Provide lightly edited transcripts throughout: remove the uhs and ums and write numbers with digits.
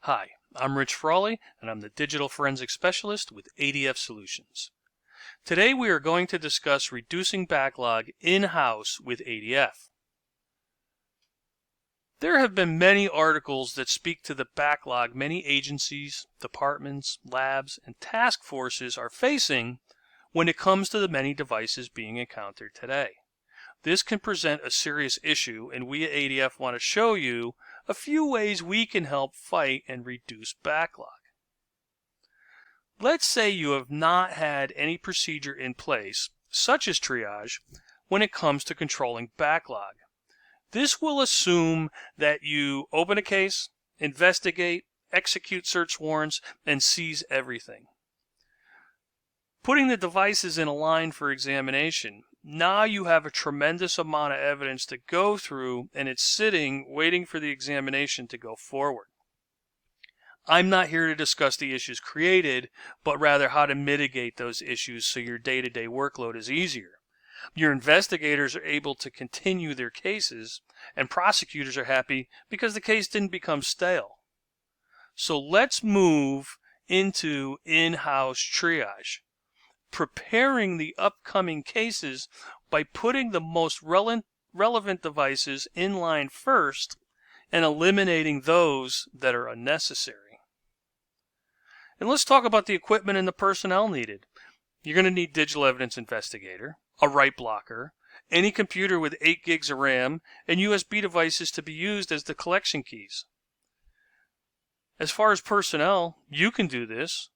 Hi, I'm Rich Frawley, and I'm the Digital Forensic Specialist with ADF Solutions. Today we are going to discuss reducing backlog in-house with ADF. There have been many articles that speak to the backlog many agencies, departments, labs, and task forces are facing when it comes to the many devices being encountered today. This can present a serious issue, and we at ADF want to show you a few ways we can help fight and reduce backlog. Let's say you have not had any procedure in place, such as triage, when it comes to controlling backlog. This will assume that you open a case, investigate, execute search warrants, and seize everything. Putting the devices in a line for examination, now you have a tremendous amount of evidence to go through, and it's sitting waiting for the examination to go forward. I'm not here to discuss the issues created, but rather how to mitigate those issues so your day-to-day workload is easier. Your investigators are able to continue their cases, and prosecutors are happy because the case didn't become stale. So let's move into in-house triage, preparing the upcoming cases by putting the most relevant devices in line first and eliminating those that are unnecessary. And let's talk about the equipment and the personnel needed. You're going to need digital evidence investigator, a write blocker, any computer with 8 gigs of RAM, and USB devices to be used as the collection keys. As far as personnel, you can do this,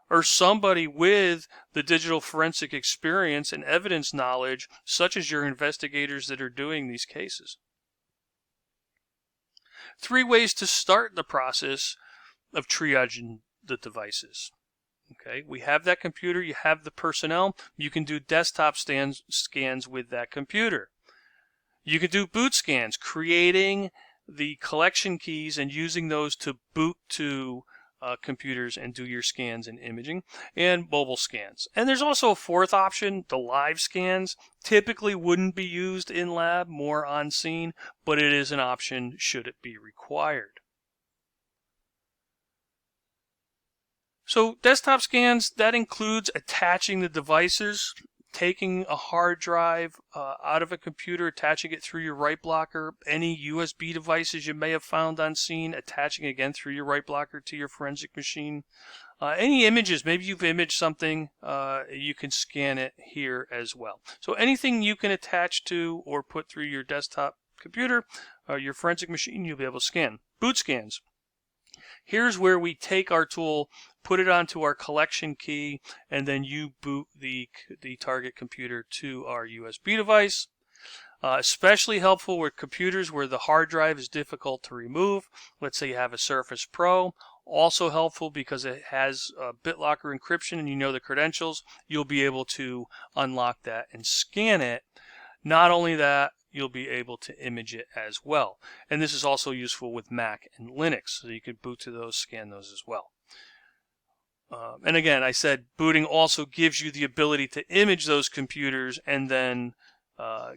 or somebody with the digital forensic experience and evidence knowledge, such as your investigators that are doing these cases. 3 ways to start the process of triaging the devices. Okay, we have that computer, you have the personnel, you can do desktop scans with that computer. You can do boot scans, creating the collection keys and using those to boot to computers and do your scans and imaging, and mobile scans. And there's also a 4th option, the live scans. Typically wouldn't be used in lab, more on scene, but it is an option should it be required. So desktop scans, that includes attaching the devices, taking a hard drive out of a computer, attaching it through your write blocker, any USB devices you may have found on scene, attaching again through your write blocker to your forensic machine. Any images, maybe you've imaged something, you can scan it here as well. So anything you can attach to or put through your desktop computer or your forensic machine, you'll be able to scan. Boot scans. Here's where we take our tool, put it onto our collection key, and then you boot the target computer to our USB device. Especially helpful with computers where the hard drive is difficult to remove. Let's say you have a Surface Pro. Also helpful because it has BitLocker encryption and you know the credentials. You'll be able to unlock that and scan it. Not only that, you'll be able to image it as well. And this is also useful with Mac and Linux, so you can boot to those, scan those as well. And again, I said booting also gives you the ability to image those computers and then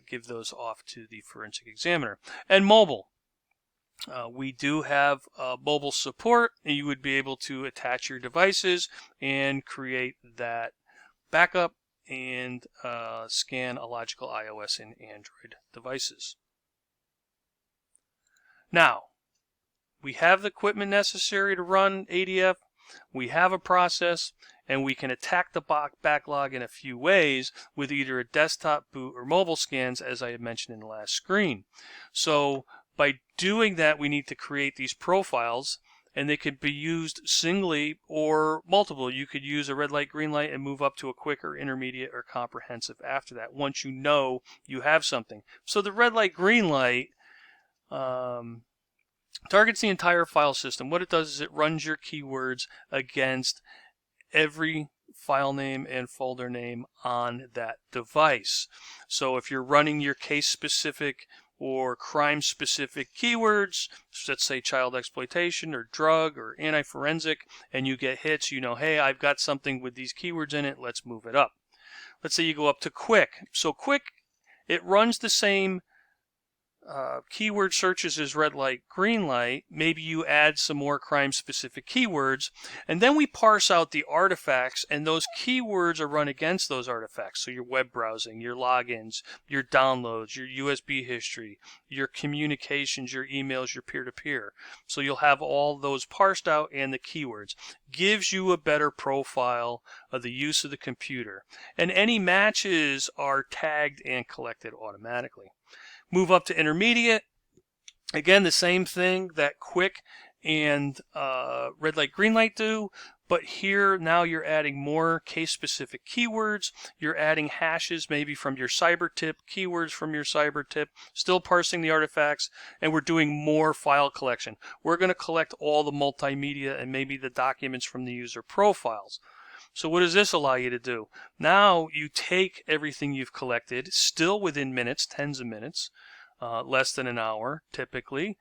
give those off to the forensic examiner. And mobile. We do have mobile support, and you would be able to attach your devices and create that backup and scan a logical iOS and Android devices. Now, we have the equipment necessary to run ADF, we have a process, and we can attack the backlog in a few ways with either a desktop boot or mobile scans, as I had mentioned in the last screen. So by doing that, we need to create these profiles, and they could be used singly or multiple. You could use a red light, green light, and move up to a quick or intermediate or comprehensive after that, once you know you have something. So the red light, green light targets the entire file system. What it does is it runs your keywords against every file name and folder name on that device. So if you're running your case-specific or crime-specific keywords, let's say child exploitation or drug or anti-forensic, and you get hits, you know, hey, I've got something with these keywords in it, let's move it up. Let's say you go up to quick. So quick, it runs the same keyword searches as red light, green light, maybe you add some more crime-specific keywords, and then we parse out the artifacts, and those keywords are run against those artifacts. So your web browsing, your logins, your downloads, your USB history, your communications, your emails, your peer-to-peer. So you'll have all those parsed out and the keywords. Gives you a better profile of the use of the computer. And any matches are tagged and collected automatically. Move up to intermediate. Again, the same thing that quick and red light, green light do, but here now you're adding more case-specific keywords. You're adding hashes maybe from your cyber tip, keywords from your cyber tip, still parsing the artifacts, and we're doing more file collection. We're going to collect all the multimedia and maybe the documents from the user profiles. So what does this allow you to do? Now you take everything you've collected, still within minutes, tens of minutes, less than an hour typically,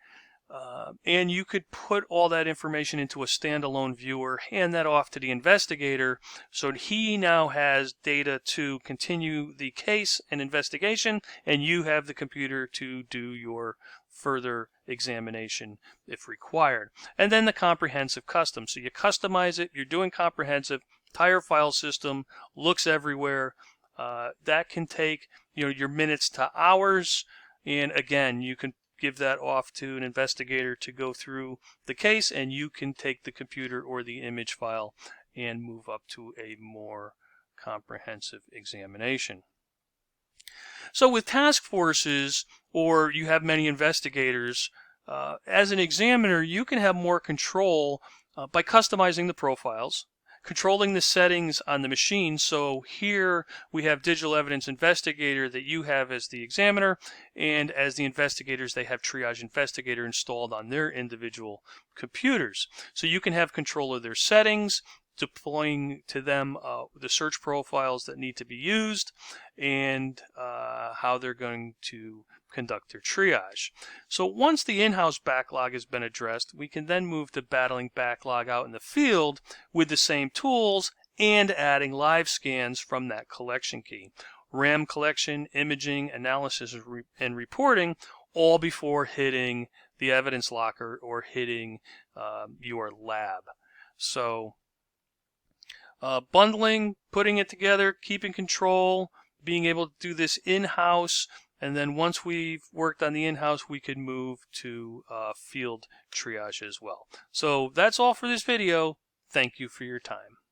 and you could put all that information into a standalone viewer, hand that off to the investigator, so he now has data to continue the case and investigation, and you have the computer to do your further examination if required. And then the comprehensive custom. So you customize it, you're doing comprehensive, entire file system, looks everywhere. That can take your minutes to hours, and again, you can give that off to an investigator to go through the case, and you can take the computer or the image file and move up to a more comprehensive examination. So with task forces, or you have many investigators, as an examiner, you can have more control by customizing the profiles, controlling the settings on the machine. So here we have digital evidence investigator that you have as the examiner, and as the investigators they have triage investigator installed on their individual computers. So you can have control of their settings, deploying to them the search profiles that need to be used, and how they're going to conduct their triage. So once the in-house backlog has been addressed, we can then move to battling backlog out in the field with the same tools and adding live scans from that collection key. RAM collection, imaging, analysis, and reporting, all before hitting the evidence locker or hitting your lab. So bundling, putting it together, keeping control, being able to do this in-house, and then once we've worked on the in-house, we could move to field triage as well. So that's all for this video. Thank you for your time.